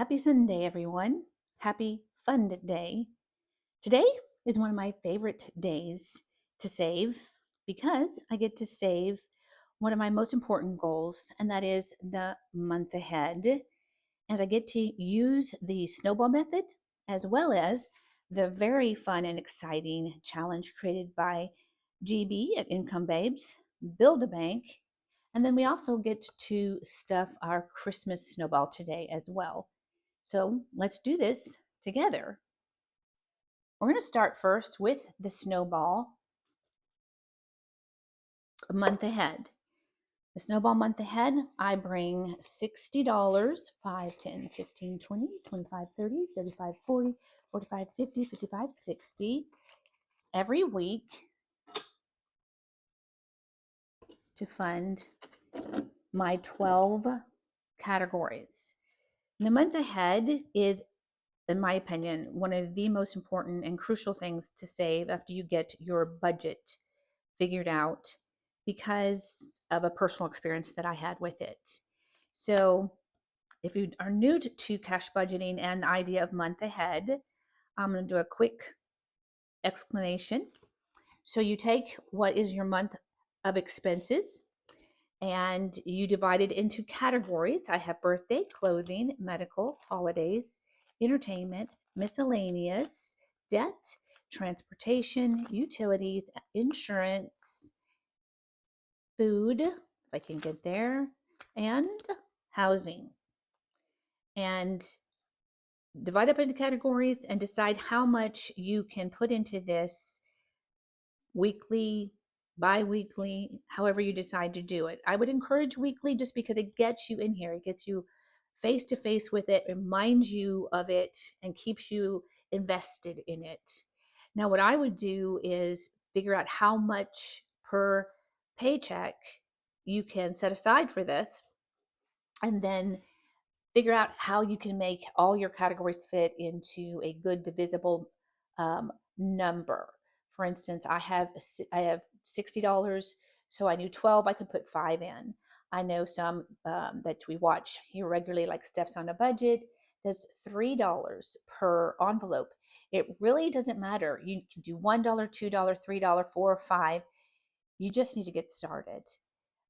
Happy Sunday, everyone. Happy Fun Day. Today is one of my favorite days to save because I get to save one of my most important goals, and that is the month ahead. And I get to use the snowball method as well as the very fun and exciting challenge created by GB at Income Babes, Build a Bank. And then we also get to stuff our Christmas snowball today as well. So let's do this together. We're going to start first with the snowball month ahead. The snowball month ahead, I bring $60, 5, 10, 15, 20, 25, 30, 35, 40, 45, 50, 55, 60 every week to fund my 12 categories. The month ahead is, in my opinion, one of the most important and crucial things to save after you get your budget figured out because of a personal experience that I had with it. So, if you are new to cash budgeting and the idea of month ahead, I'm going to do a quick explanation. So, you take what is your month of expenses and you divide it into categories. I have birthday, clothing, medical, holidays, entertainment, miscellaneous, debt, transportation, utilities, insurance, food, if I can get there, and housing. And divide up into categories and decide how much you can put into this weekly, bi-weekly, however you decide to do it. I would encourage weekly just because it gets you in here. It gets you face to face with it, reminds you of it, and keeps you invested in it. Now, what I would do is figure out how much per paycheck you can set aside for this, and then figure out how you can make all your categories fit into a good divisible number. For instance, I have $60, so I knew 12 I could put 5 in. I know some that we watch here regularly, like Steph's on a Budget, does $3 per envelope. It really doesn't matter. You can do $1, $2, $3, 4, or 5. You just need to get started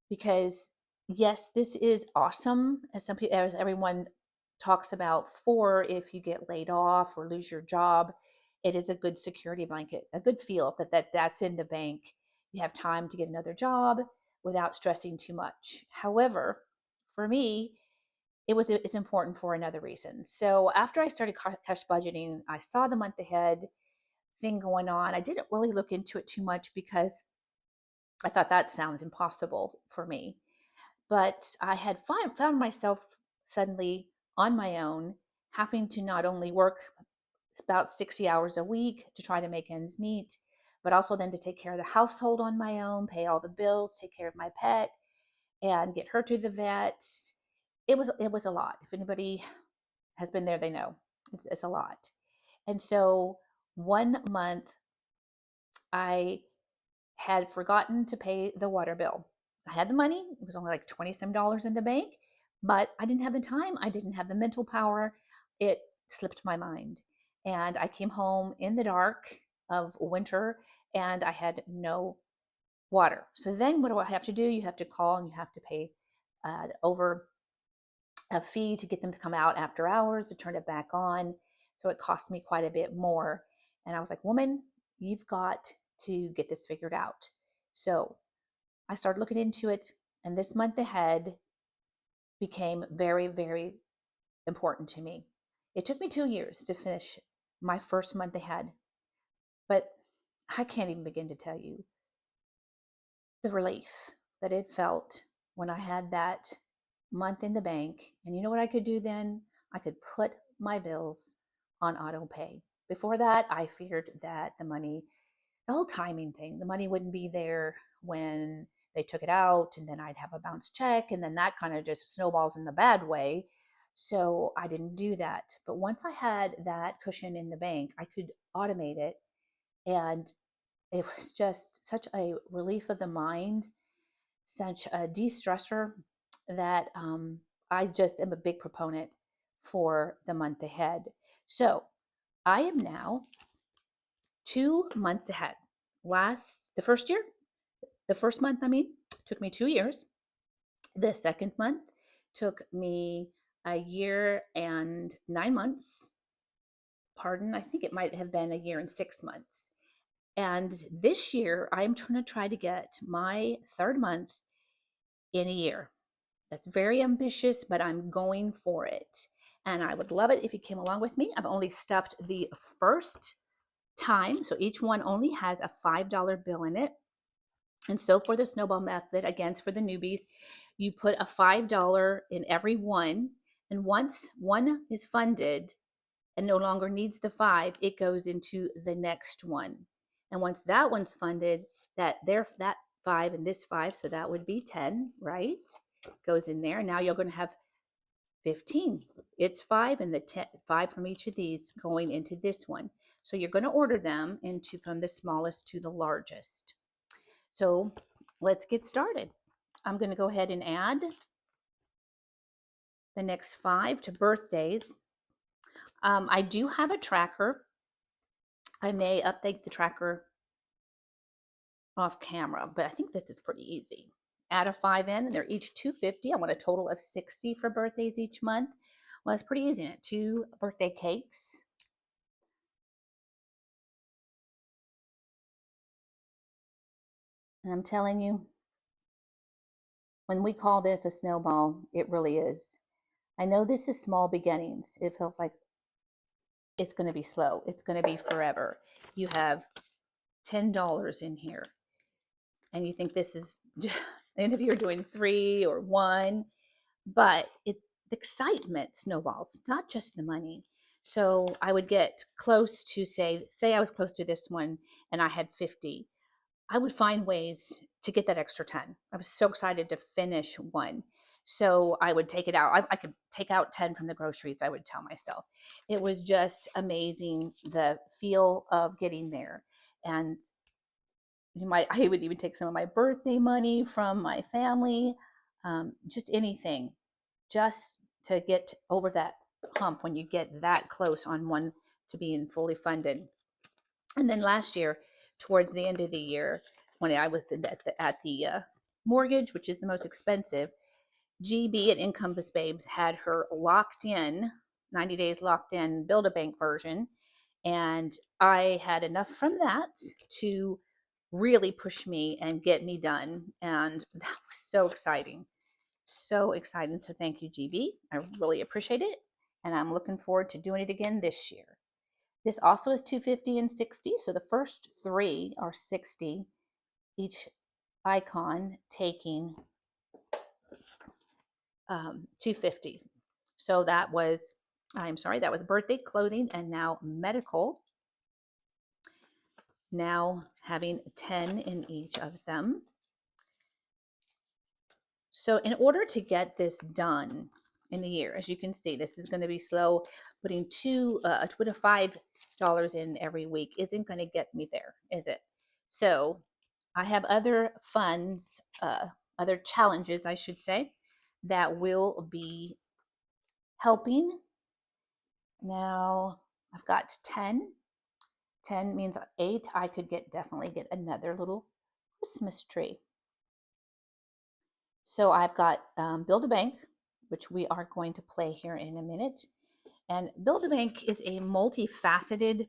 because yes, this is awesome as some people, as everyone talks about, for if you get laid off or lose your job. It is a good security blanket, a good feel that's in the bank. You have time to get another job without stressing too much. However, for me, it's important for another reason. So after I started cash budgeting, I saw the month ahead thing going on. I didn't really look into it too much because I thought that sounds impossible for me. But I had found myself suddenly on my own, having to not only work about 60 hours a week to try to make ends meet, but also then to take care of the household on my own, pay all the bills, take care of my pet, and get her to the vet. It was a lot. If anybody has been there, they know it's a lot. And so one month I had forgotten to pay the water bill. I had the money, it was only like 20 some dollars in the bank, but I didn't have the time, I didn't have the mental power. It slipped my mind. And I came home in the dark of winter and I had no water. So then what do I have to do? You have to call and you have to pay over a fee to get them to come out after hours to turn it back on. So it cost me quite a bit more. And I was like, woman, you've got to get this figured out. So I started looking into it, and this month ahead became very, very important to me. It took me 2 years to finish my first month ahead, but I can't even begin to tell you the relief that it felt when I had that month in the bank. And you know what I could do then? I could put my bills on auto pay. Before that, I feared that the whole timing thing, the money wouldn't be there when they took it out, and then I'd have a bounce check, and then that kind of just snowballs in the bad way. So I didn't do that. But once I had that cushion in the bank, I could automate it. And it was just such a relief of the mind, such a de stressor that I just am a big proponent for the month ahead. So I am now 2 months ahead. The first month, took me 2 years. The second month took me a year and 9 months. Pardon, I think it might have been a year and 6 months. And this year, I'm trying to try to get my third month in a year. That's very ambitious, but I'm going for it. And I would love it if you came along with me. I've only stuffed the first time, so each one only has a $5 bill in it. And so for the snowball method, again, it's for the newbies, you put a $5 in every one. And once one is funded and no longer needs the five, it goes into the next one. And once that one's funded, that five and this five, so that would be 10, right? Goes in there. Now you're going to have 15. It's five and the 10, five from each of these going into this one. So you're going to order them from the smallest to the largest. So let's get started. I'm going to go ahead and add the next 5 to birthdays. I do have a tracker. I may update the tracker off camera, but I think this is pretty easy. Add a 5 in, and they're each $2.50. I want a total of 60 for birthdays each month. Well, it's pretty easy, isn't it? 2 birthday cakes. And I'm telling you, when we call this a snowball, it really is. I know this is small beginnings. It feels like it's going to be slow. It's going to be forever. You have $10 in here, and you think this is, and if you're doing 3 or 1, but the excitement snowballs, not just the money. So I would get close to say I was close to this one and I had 50. I would find ways to get that extra 10. I was so excited to finish one. So I would take it out. I could take out 10 from the groceries, I would tell myself. It was just amazing, the feel of getting there. And I would even take some of my birthday money from my family, just anything, just to get over that hump when you get that close on one to being fully funded. And then last year, towards the end of the year, when I was at the mortgage, which is the most expensive, GB at Encompass Babes had her locked in, 90 days locked in, Build a Bank version. And I had enough from that to really push me and get me done. And that was so exciting. So exciting. So thank you, GB. I really appreciate it. And I'm looking forward to doing it again this year. This also is 250 and 60. So the first 3 are 60, each icon taking 250. So that was birthday, clothing, and now medical. Now having 10 in each of them. So in order to get this done in a year, as you can see, this is going to be slow. Putting $5 in every week isn't going to get me there, is it? So I have other funds, other challenges, I should say, that will be helping. Now I've got 10. 10 means 8. I could definitely get another little Christmas tree. So I've got Build a Bank, which we are going to play here in a minute. And Build a Bank is a multifaceted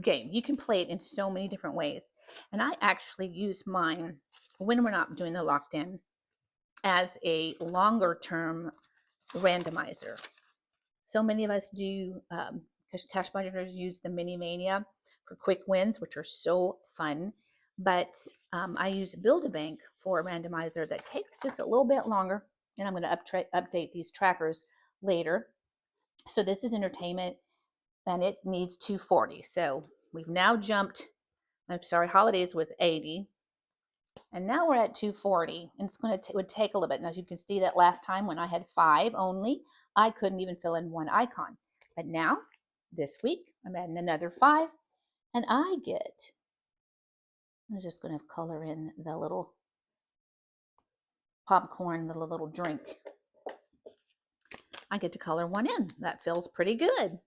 game. You can play it in so many different ways. And I actually use mine when we're not doing the locked in as a longer term randomizer. So many of us do, cash budgeters use the Mini Mania for quick wins, which are so fun. But I use Build a Bank for a randomizer that takes just a little bit longer. And I'm going to update these trackers later. So this is entertainment, and it needs 240. So we've now jumped. I'm sorry, holidays was 80. And now we're at 240, and it would take a little bit. Now, as you can see that last time when I had 5 only, I couldn't even fill in one icon. But now, this week, I'm adding another 5, and I'm just going to color in the little popcorn, the little drink. I get to color one in. That feels pretty good.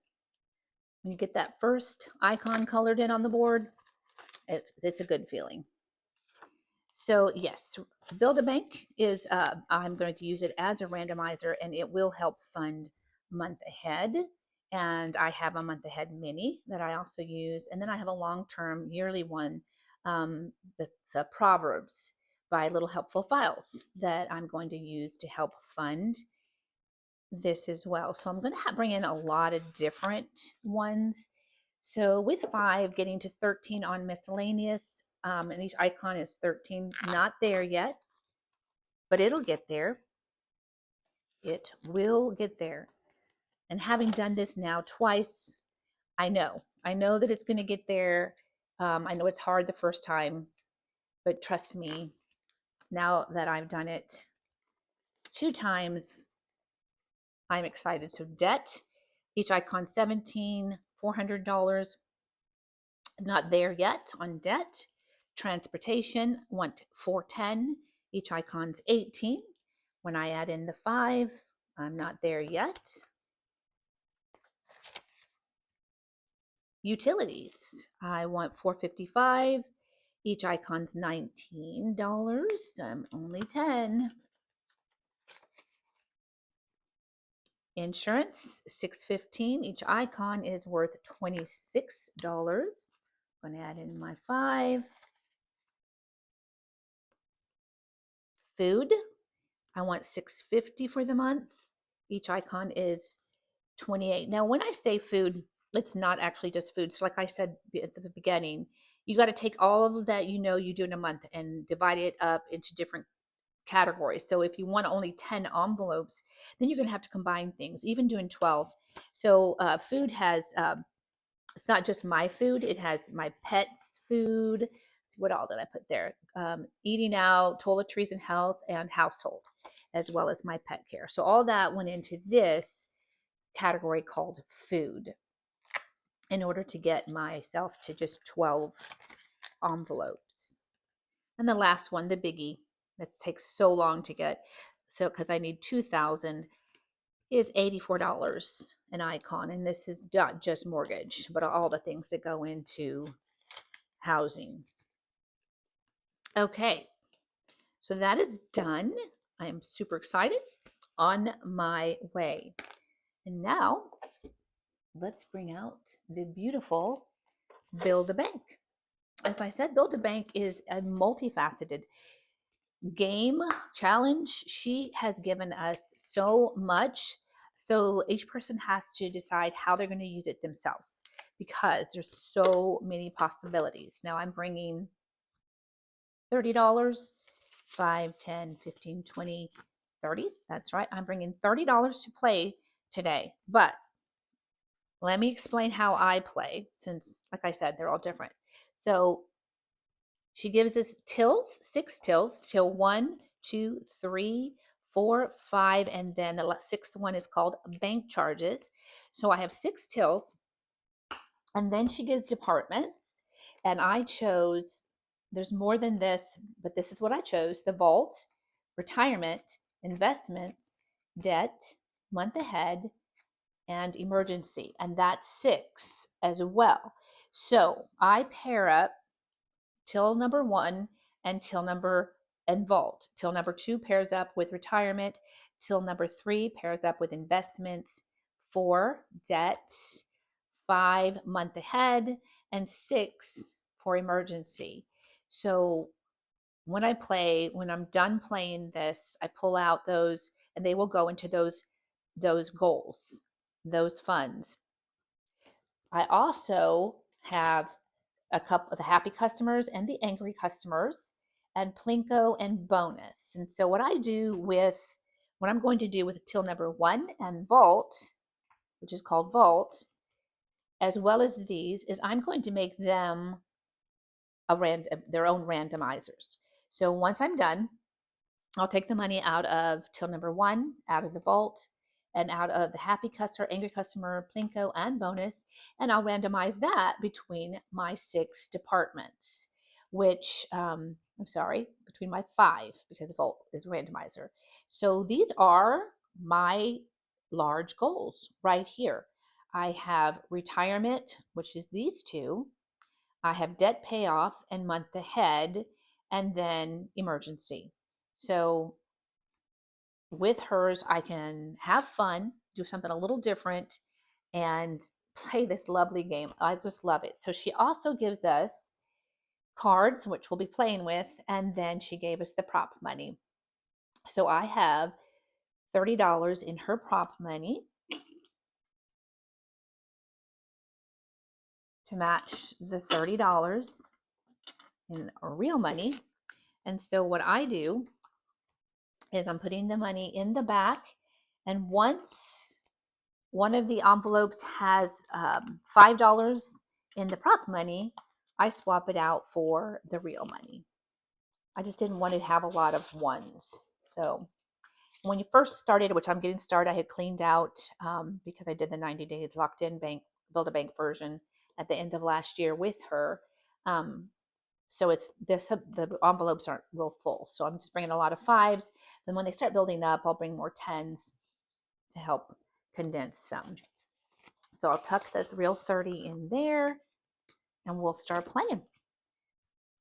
When you get that first icon colored in on the board, it's a good feeling. So yes, Build-A-Bank is, I'm going to use it as a randomizer, and it will help fund month ahead. And I have a month ahead mini that I also use. And then I have a long-term yearly one that's Proverbs by Little Helpful Files that I'm going to use to help fund this as well. So I'm going to bring in a lot of different ones. So with 5, getting to 13 on miscellaneous, and each icon is 13. Not there yet, but it'll get there. It will get there. And having done this now twice, I know that it's going to get there. I know it's hard the first time, but trust me, now that I've done it 2 times, I'm excited. So debt, each icon 17, $400. Not there yet on debt. Transportation, want 410. Each icon's 18. When I add in the 5, I'm not there yet. Utilities, I want 455. Each icon's $19. I'm only 10. Insurance, $6.15. Each icon is worth $26. I'm going to add in my 5. Food, I want $6.50 for the month. Each icon is 28. Now, when I say food, it's not actually just food. So like I said at the beginning, you got to take all of that you do in a month and divide it up into different categories. So if you want only 10 envelopes, then you're going to have to combine things, even doing 12. So food has, it's not just my food, it has my pet's food. What all did I put there? Eating out, toiletries and health, and household, as well as my pet care. So all that went into this category called food in order to get myself to just 12 envelopes. And the last one, the biggie, that takes so long to get, so because I need 2,000, is $84 an icon. And this is not just mortgage, but all the things that go into housing. Okay, so that is done. I am super excited, on my way. And now let's bring out the beautiful Build-A-Bank. As I said, Build-A-Bank is a multifaceted game challenge. She has given us so much. So each person has to decide how they're going to use it themselves because there's so many possibilities. Now I'm bringing $30, 5, 10, 15, 20, 30. That's right. I'm bringing $30 to play today. But let me explain how I play since, like I said, they're all different. So she gives us tills, 6 tills, till 1, 2, 3, 4, 5, and then the 6th one is called bank charges. So I have 6 tills, and then she gives departments, and I chose, there's more than this, but this is what I chose: the vault, retirement, investments, debt, month ahead, and emergency, and that's 6 as well. So I pair up till number 1 and till number and vault. Till number 2 pairs up with retirement. Till number 3 pairs up with investments. 4, debt. 5, month ahead. And 6 for emergency. So when I'm done playing this, I pull out those and they will go into those goals, those funds. I also have a couple of the happy customers and the angry customers, and Plinko and bonus. And so what I'm going to do with till number 1 and vault, which is called vault, as well as these, is I'm going to make them their own randomizers. So once I'm done, I'll take the money out of till number 1, out of the vault, and out of the happy customer, angry customer, Plinko, and bonus, and I'll randomize that between my 6 departments, which, between my 5, because vault is randomizer. So these are my large goals right here. I have retirement, which is these two. I have debt payoff and month ahead, and then emergency. So with hers, I can have fun, do something a little different, and play this lovely game. I just love it. So she also gives us cards, which we'll be playing with, and then she gave us the prop money. So I have $30 in her prop money to match the $30 in real money. And so what I do is I'm putting the money in the back, and once one of the envelopes has $5 in the prop money, I swap it out for the real money. I just didn't want to have a lot of ones. So when you first started, which I'm getting started, I had cleaned out because I did the 90 days locked in bank, build a bank version at the end of last year with her. So it's the envelopes aren't real full. So I'm just bringing a lot of fives. Then when they start building up, I'll bring more tens to help condense some. So I'll tuck the real 30 in there and we'll start playing.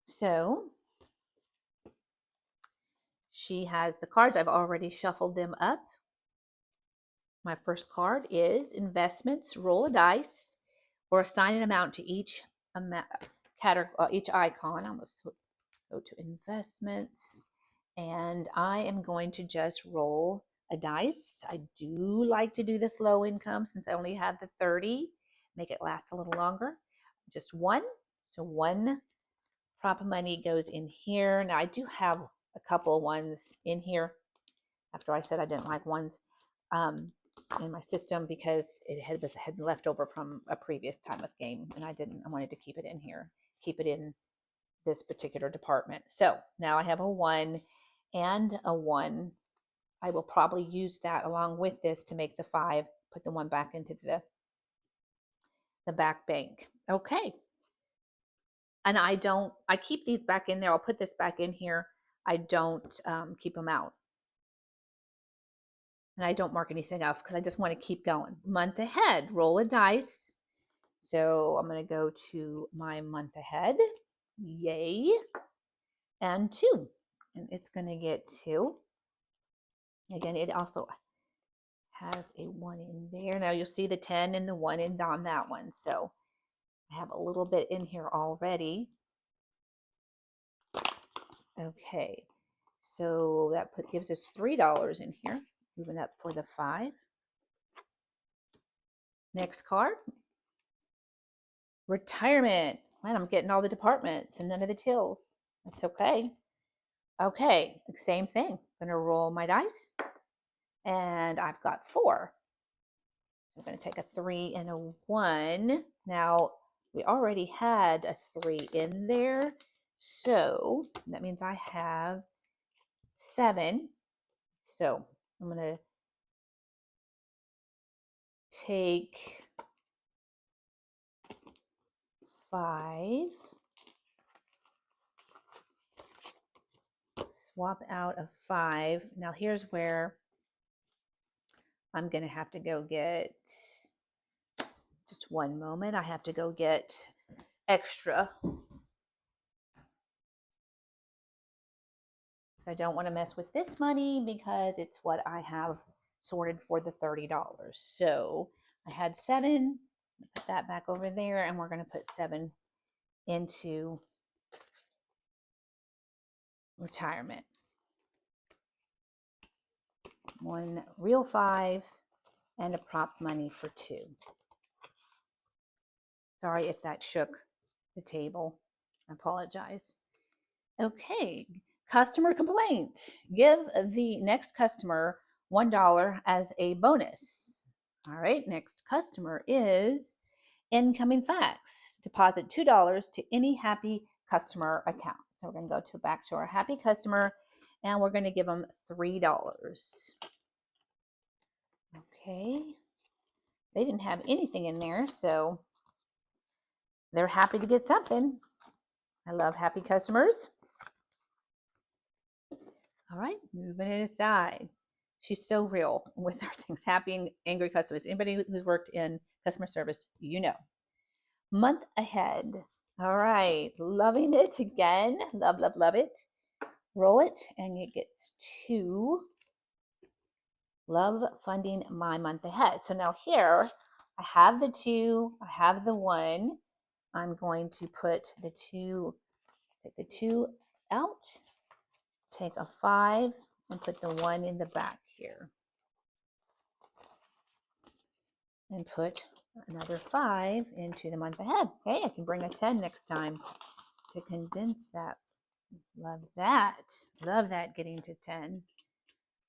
So she has the cards. I've already shuffled them up. My first card is investments. Roll a dice or assign an amount to each each icon. I'm going to go to investments, and I am going to just roll a dice. I do like to do this low income since I only have the 30. Make it last a little longer. Just one. So one prop money goes in here. Now I do have a couple ones in here after I said I didn't like ones in my system because it had left over from a previous time of game, and I wanted to keep it in here, keep it in this particular department. So now I have a 1 and a 1. I will probably use that along with this to make the 5, put the 1 back into the back bank. Okay. And I keep these back in there. I'll put this back in here. I don't keep them out. And I don't mark anything off because I just want to keep going. Month ahead, roll a dice. So I'm going to go to my month ahead. Yay. And 2. And it's going to get 2. Again, it also has a 1 in there. Now you'll see the 10 and the 1 in on that one. So I have a little bit in here already. Okay. So that gives us $3 in here. Moving up for the 5. Next card. Retirement. Man, I'm getting all the departments and none of the tills. That's okay. Okay, same thing. I'm going to roll my dice. And I've got 4. I'm going to take a 3 and a 1. Now, we already had a 3 in there. So that means I have 7. So I'm going to take 5. Swap out a 5. Now here's where I'm going to have to go get, just one moment, I have to go get extra. I don't want to mess with this money because it's what I have sorted for the $30. So I had 7, put that back over there, and we're going to put 7 into retirement. 1 real 5 and a prop money for 2. Sorry if that shook the table. I apologize. Okay, customer complaint. Give the next customer $1 as a bonus. All right, next customer is incoming fax. Deposit $2 to any happy customer account. So we're going to go back to our happy customer, and we're going to give them $3. Okay, they didn't have anything in there, so they're happy to get something. I love happy customers. All right, moving it aside. She's so real with her things. Happy and angry customers. Anybody who's worked in customer service, you know. Month ahead. All right. Loving it again. Love, love, love it. Roll it, and it gets 2. Love funding my month ahead. So now here, I have the 2, I have the 1. I'm going to put the 2, take the 2 out, take a 5, and put the 1 in the back here. And put another 5 into the month ahead. Okay, I can bring a 10 next time to condense that. Love that. Love that, getting to 10.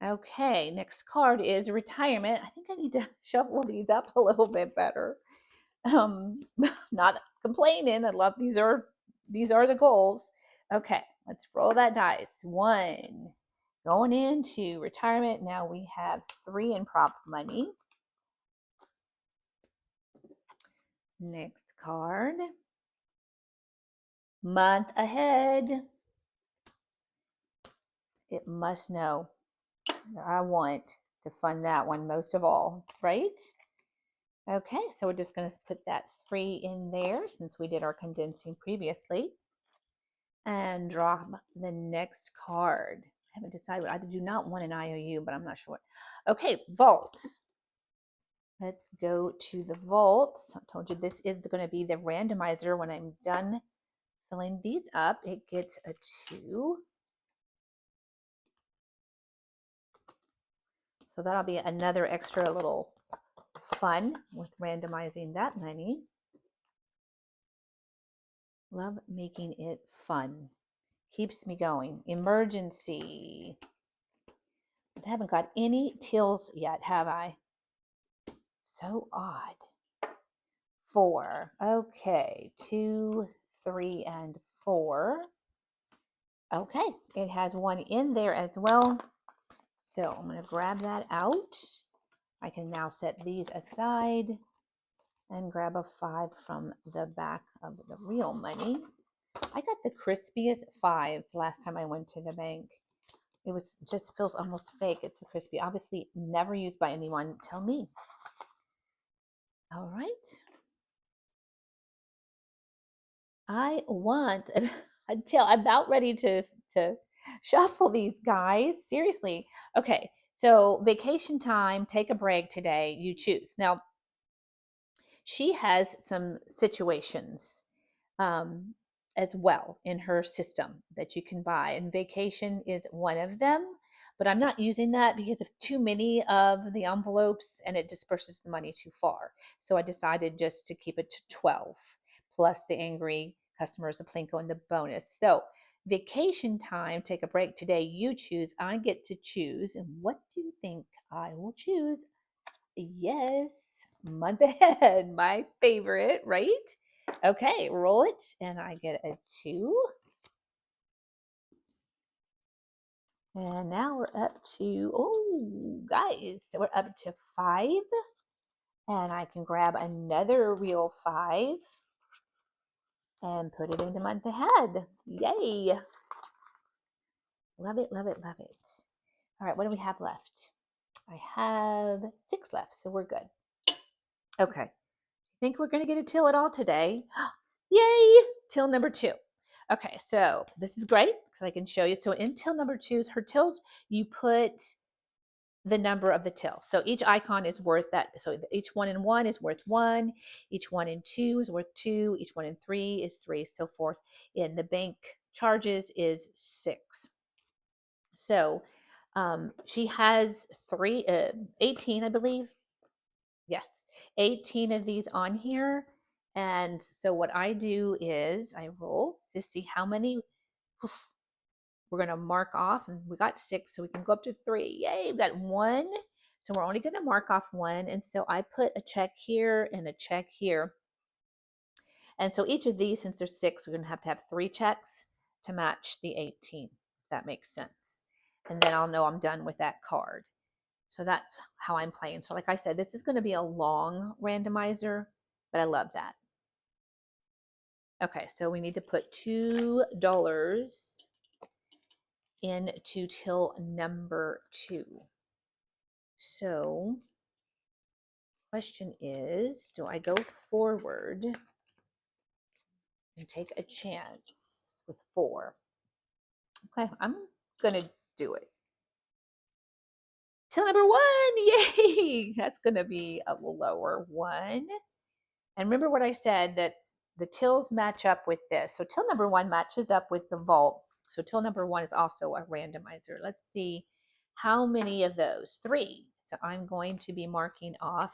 Okay, next card is retirement. I think I need to shuffle these up a little bit better. Not complaining. I love these are the goals. Okay, let's roll that dice. 1. Going into retirement. Now we have 3 in prop money. Next card. Month ahead. It must know I want to fund that one most of all, right? Okay, so we're just going to put that 3 in there since we did our condensing previously. And draw the next card. I haven't decided. I do not want an IOU, but I'm not sure what. Okay, vault. Let's go to the vault. I told you this is going to be the randomizer. When I'm done filling these up, it gets a 2. So that'll be another extra little fun with randomizing that money. Love making it fun. Keeps me going. Emergency. I haven't got any tills yet, have I? So odd. 4. Okay. 2, 3, and 4. Okay. It has 1 in there as well. So I'm going to grab that out. I can now set these aside and grab a 5 from the back of the real money. I got the crispiest 5s last time I went to the bank. It was just feels almost fake. It's so crispy. Obviously never used by anyone. Tell me. All right. I want until I'm about ready to shuffle these guys. Seriously. Okay. So vacation time, take a break today. You choose. Now, she has some situations um, as well in her system that you can buy, and vacation is one of them. But I'm not using that because of too many of the envelopes and it disperses the money too far. So I decided just to keep it to 12 plus the angry customers, the plinko, and the bonus. So vacation time, take a break today. You choose. I get to choose. And what do you think I will choose? Yes, month ahead, my favorite, right? Okay, roll it, and I get a 2. And now we're up to, oh, guys, so we're up to 5. And I can grab another real 5 and put it into month ahead. Yay! Love it, love it, love it. All right, what do we have left? I have 6 left, so we're good. Okay. Think we're going to get a till at all today. Yay! Till number 2. Okay, so this is great because I can show you. So in till number 2, her tills, you put the number of the till. So each icon is worth that. So each 1 in 1 is worth 1. Each 1 in 2 is worth 2. Each 1 in 3 is 3, so forth. In the bank charges is 6. So she has 18, I believe. Yes, 18 of these on here. And so what I do is I roll to see how many we're going to mark off. And we got 6, so we can go up to 3. Yay, we've got 1. So we're only going to mark off 1. And so I put a check here and a check here. And so each of these, since there's 6, we're going to have 3 checks to match the 18, if that makes sense. And then I'll know I'm done with that card. So that's how I'm playing. So like I said, this is going to be a long randomizer, but I love that. Okay, so we need to put $2 into till number 2. So, question is, do I go forward and take a chance with 4? Okay, I'm gonna do it. Till number 1, yay! That's gonna be a little lower. 1. And remember what I said, that the tills match up with this. So till number 1 matches up with the vault. So till number 1 is also a randomizer. Let's see how many of those. 3. So I'm going to be marking off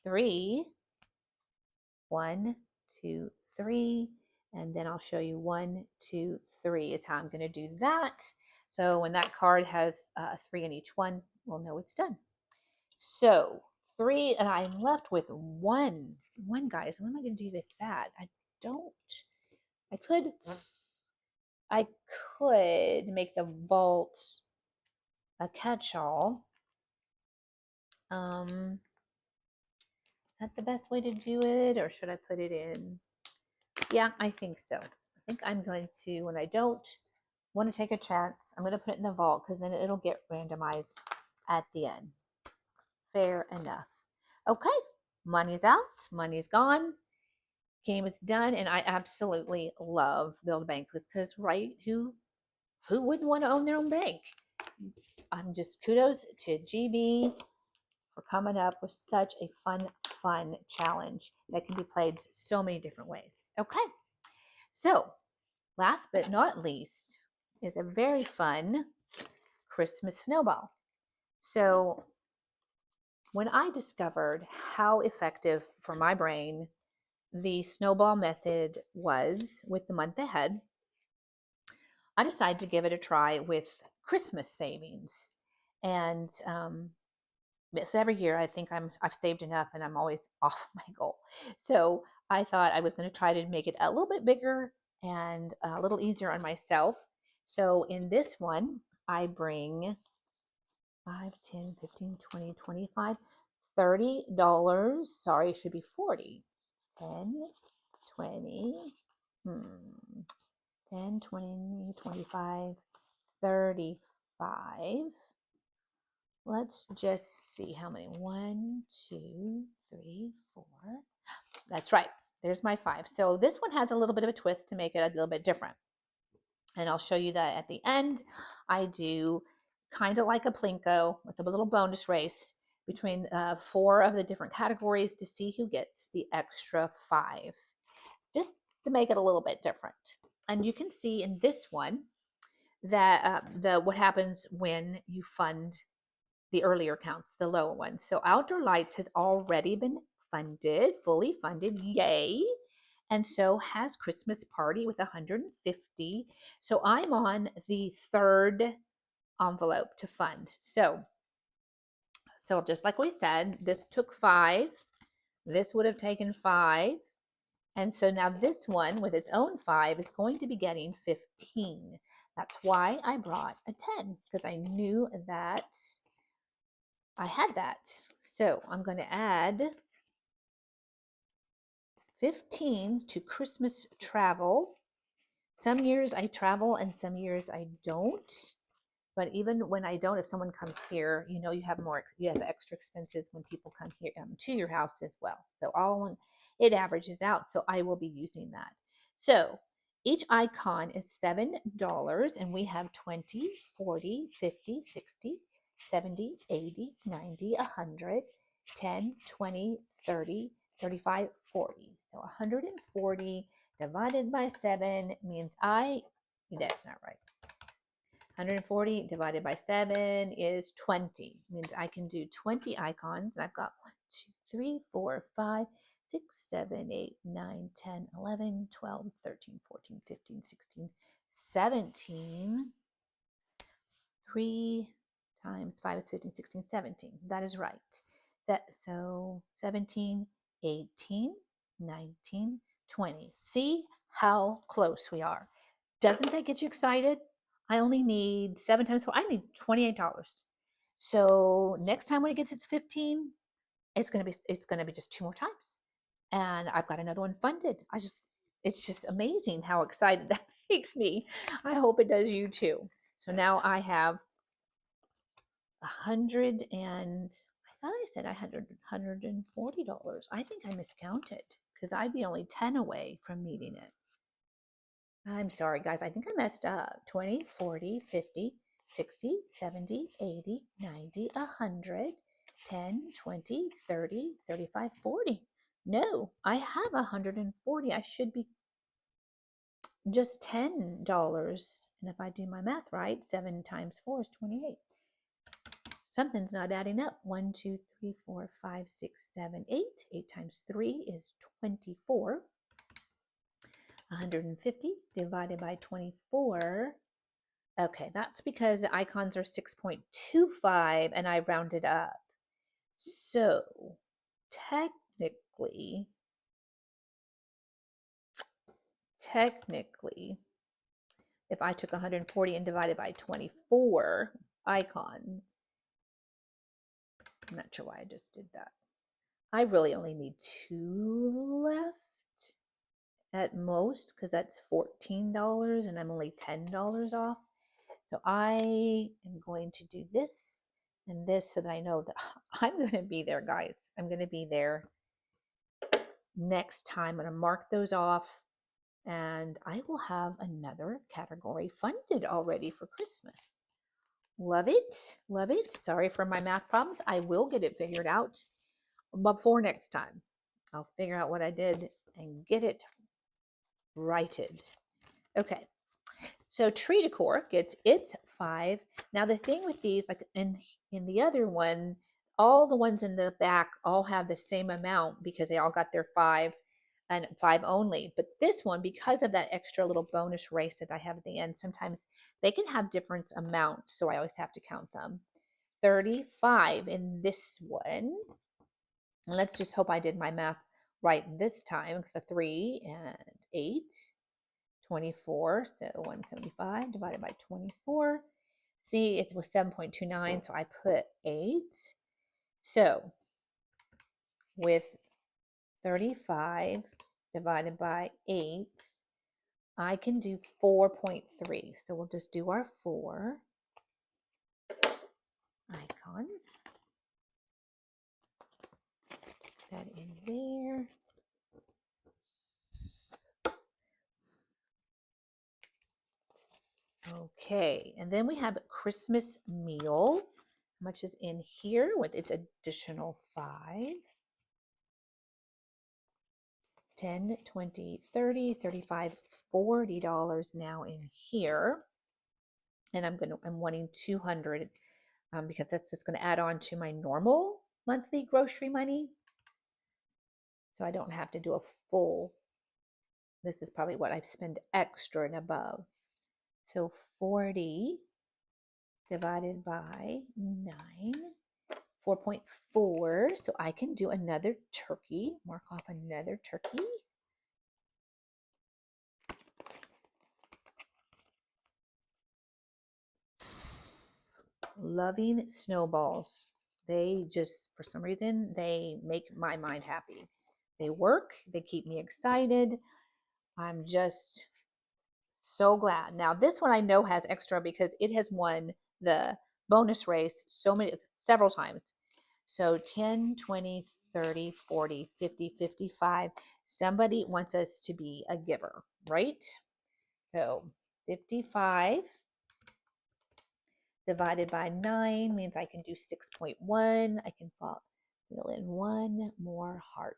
3. 1, 2, 3. And then I'll show you 1, 2, 3 is how I'm going to do that. So when that card has 3 in each one, we'll know it's done. So 3, and I'm left with 1. 1, guys. What am I going to do with that? I could make the vault a catch-all. Is that the best way to do it, or should I put it in? Yeah, I think so. I think I'm going to, when I don't want to take a chance, I'm going to put it in the vault because then it'll get randomized at the end. Fair enough. Okay, money's out, money's gone. Game is done, and I absolutely love Build a Bank because, right, who wouldn't want to own their own bank? I'm just kudos to GB for coming up with such a fun challenge that can be played so many different ways. Okay, so last but not least is a very fun Christmas snowball. So when I discovered how effective for my brain the snowball method was with the month ahead, I decided to give it a try with Christmas savings. And so every year I think I've saved enough and I'm always off my goal. So I thought I was going to try to make it a little bit bigger and a little easier on myself. So in this one, I bring 5, 10, 15, 20, 25, $30. Sorry, it should be 40. 10, 20, 10, 20, 25, 35. Let's just see how many. 1, 2, 3, 4. That's right. There's my 5. So this one has a little bit of a twist to make it a little bit different. And I'll show you that at the end. I do kind of like a Plinko with a little bonus race between 4 of the different categories to see who gets the extra 5, just to make it a little bit different. And you can see in this one that what happens when you fund the earlier counts, the lower ones. So Outdoor Lights has already been funded, fully funded, yay. And so has Christmas Party with 150. So I'm on the 3rd envelope to fund. So just like we said, this took 5. This would have taken 5. And so now this one with its own 5 is going to be getting 15. That's why I brought a 10, because I knew that I had that. So I'm going to add 15 to Christmas travel. Some years I travel and some years I don't. But even when I don't, if someone comes here, you have extra expenses when people come here to your house as well. So it averages out. So I will be using that. So each icon is $7, and we have 20, 40, 50, 60, 70, 80, 90, 100, 10, 20, 30, 35, 40. So 140 divided by 7 means that's not right. 140 divided by 7 is 20. Means I can do 20 icons. I've got 1, 2, 3, 4, 5, 6, 7, 8, 9, 10, 11, 12, 13, 14, 15, 16, 17. 3 times 5 is 15, 16, 17. That is right. So 17, 18, 19, 20. See how close we are. Doesn't that get you excited? I only need 7 times 4. I need $28. So next time when it gets its 15, it's gonna be just 2 more times, and I've got another one funded. It's just amazing how excited that makes me. I hope it does you too. So now I have 100 and I thought I said I had $140. I think I miscounted because I'd be only 10 away from meeting it. I'm sorry, guys. I think I messed up. 20, 40, 50, 60, 70, 80, 90, 100, 10, 20, 30, 35, 40. No, I have 140. I should be just $10. And if I do my math right, 7 times 4 is 28. Something's not adding up. 1, 2, 3, 4, 5, 6, 7, 8. 8 times 3 is 24. 150 divided by 24. Okay, that's because the icons are 6.25 and I rounded up. So technically, if I took 140 and divided by 24 icons, I'm not sure why I just did that. I really only need 2 left at most because that's $14 and I'm only $10 off. So I am going to do this and this so that I know that I'm going to be there, guys. I'm going to be there next time. I'm going to mark those off and I will have another category funded already for Christmas. Love it. Love it. Sorry for my math problems. I will get it figured out before next time. I'll figure out what I did and get it righted. Okay. So tree decor gets its 5. Now the thing with these, like in the other one, all the ones in the back all have the same amount because they all got their 5 and 5 only. But this one, because of that extra little bonus race that I have at the end, sometimes they can have different amounts. So I always have to count them. 35 in this one. And let's just hope I did my math right this time because a 3 and 8. 24, so 175 divided by 24. See, it was 7.29, so I put 8. So with 35 divided by 8, I can do 4.3. So we'll just do our 4 icons. Stick that in there. Okay, and then we have Christmas meal. How much is in here with its additional 5? 10, 20, 30, 35, $40 now in here. And I'm wanting 200 because that's just going to add on to my normal monthly grocery money. So I don't have to do a full. This is probably what I spend extra and above. So 40 divided by 9, 4.4. So I can do another turkey. Mark off another turkey. Loving snowballs. They just, for some reason, they make my mind happy. They work, they keep me excited. I'm just so glad. Now, this one I know has extra because it has won the bonus race several times. So 10, 20, 30, 40, 50, 55. Somebody wants us to be a giver, right? So 55 divided by 9 means I can do 6.1. I can fill in one more heart.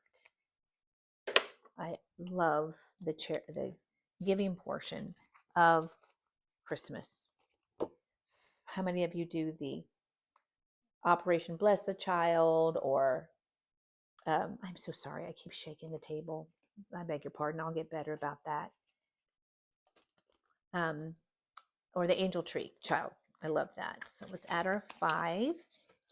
I love the giving portion of Christmas. How many of you do the Operation Bless a Child or I'm so sorry, I keep shaking the table. I beg your pardon. I'll get better about that. Or the Angel Tree Child. I love that. So let's add our 5.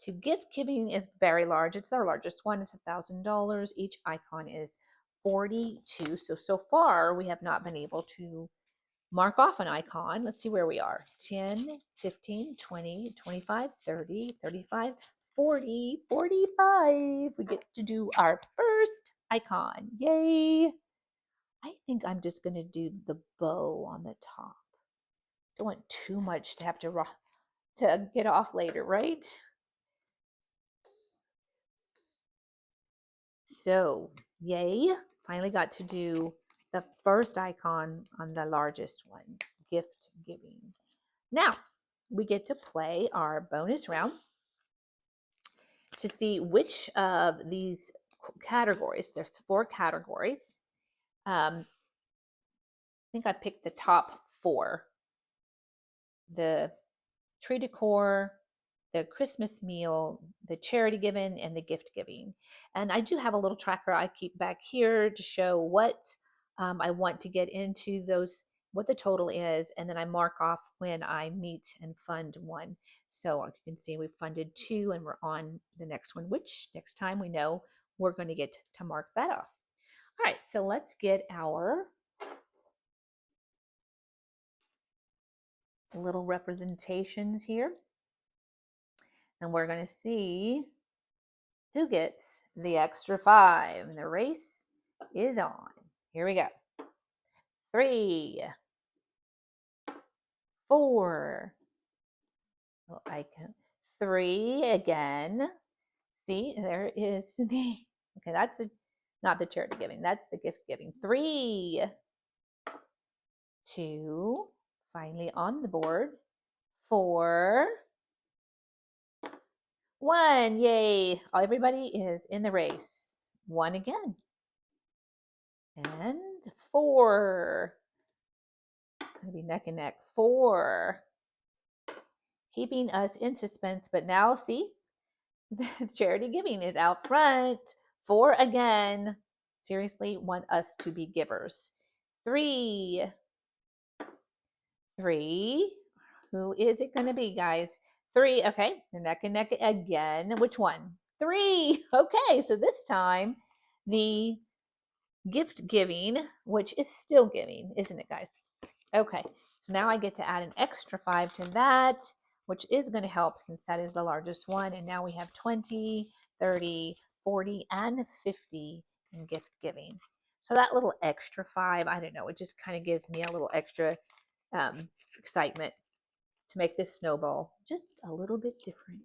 To gift giving is very large. It's our largest one. It's $1,000. Each icon is 42. So far, we have not been able to mark off an icon. Let's see where we are. 10, 15, 20, 25, 30, 35, 40, 45. We get to do our first icon. Yay! I think I'm just going to do the bow on the top. Don't want too much to have to to get off later, right? So, yay, finally got to do the first icon on the largest one, gift giving. Now, we get to play our bonus round to see which of these categories, there's 4 categories. I think I picked the top 4, the tree decor, the Christmas meal, the charity giving, and the gift giving. And I do have a little tracker I keep back here to show what I want to get into those, what the total is, and then I mark off when I meet and fund one. So you can see we've funded 2 and we're on the next one, which next time we know we're going to get to mark that off. All right, so let's get our little representations here. And we're going to see who gets the extra 5. And the race is on. Here we go. 3, 4. Oh, I can 3 again. See, there is the okay. That's not the charity giving. That's the gift giving. 3, 2. Finally on the board. 4, 1. Yay! Everybody is in the race. 1 again. And 4. It's going to be neck and neck. 4. Keeping us in suspense, but now see, the charity giving is out front. 4 again. Seriously, want us to be givers. 3. 3. Who is it going to be, guys? 3. Okay, they're neck and neck again. Which one? 3. Okay, so this time the gift giving, which is still giving, isn't it, guys? Okay, so now I get to add an extra 5 to that, which is going to help since that is the largest one. And now we have 20, 30, 40, and 50 in gift giving. So that little extra 5, I don't know, it just kind of gives me a little extra excitement to make this snowball just a little bit different.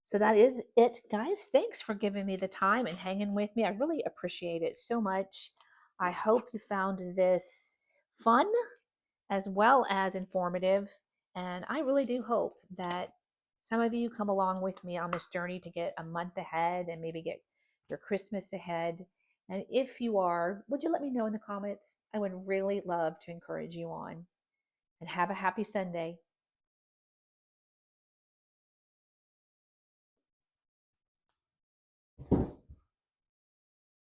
So that is it, guys. Thanks for giving me the time and hanging with me. I really appreciate it so much. I hope you found this fun as well as informative. And I really do hope that some of you come along with me on this journey to get a month ahead and maybe get your Christmas ahead. And if you are, would you let me know in the comments? I would really love to encourage you on. And have a happy Sunday.